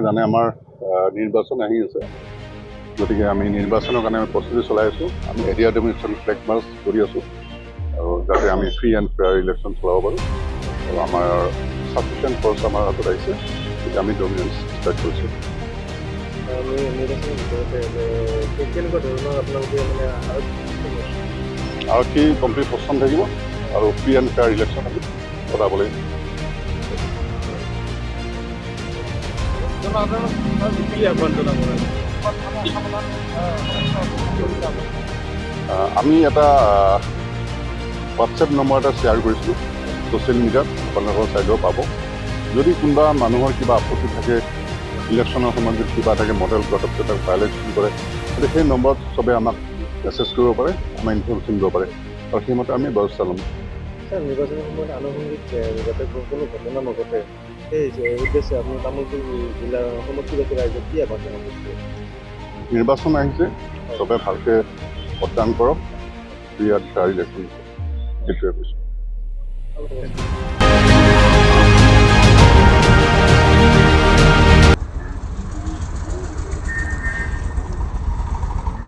জানে আমাৰ নিৰ্বাচন আহি আছে, গতিকে আমি নিৰ্বাচনৰ কাৰণে আমি প্ৰস্তুতি চলাই আছোঁ। আমি এৰিয়া ডেমনষ্ট্ৰেশ্যন ফ্লেগ মাৰ্চ কৰি আছোঁ আৰু যাতে আমি ফ্ৰী এণ্ড ফেয়াৰ ইলেকশ্যন চলাব পাৰোঁ। আৰু আমাৰ ছাফিচিয়েণ্ট ফ'ৰ্চ আমাৰ হাতত আহিছে, গতিকে আমি ডমিনেঞ্চ ষ্টাৰ্ট কৰিছোঁ। কেনেকুৱা ধৰণৰ আপোনালোকে মানে আৰক্ষী কমপ্লিট সক্ষম থাকিব আৰু ফ্ৰী এণ্ড ফেয়াৰ ইলেকশ্যন আমি চলাবলৈ আমি এটা হোৱাটছএপ নম্বৰ এটা শ্বেয়াৰ কৰিছিলোঁ ছ'চিয়েল মিডিয়াত, আপোনালোকৰ ছাইডেও পাব। যদি কোনোবা মানুহৰ কিবা আপত্তি থাকে, ইলেকশ্যনৰ সময়ত যদি কিবা থাকে, model code of conduct violation কৰে, গতিকে সেই নম্বৰত চবে আমাক মেছেজ কৰিব পাৰে, আমাৰ ইনফৰ্মেশ্যন দিব পাৰে আৰু সেইমতে আমি ব্যৱস্থা ল'ম। নিৰ্বাচনৰ সময়ত আনুষংগিক যাতে কোনো ঘটনা নঘটে সেই উদ্দেশ্যে আপুনি তামোলপুৰ জিলাৰ সমষ্টিগত ৰাইজক কি আহ্বান জনাব? নিৰ্বাচন আহিছে, চবে ভালকৈ ভোটদান কৰক, ফ্ৰী এণ্ড ফেয়াৰ ইলেকশ্যন সেইটোৱে কৈছোঁ।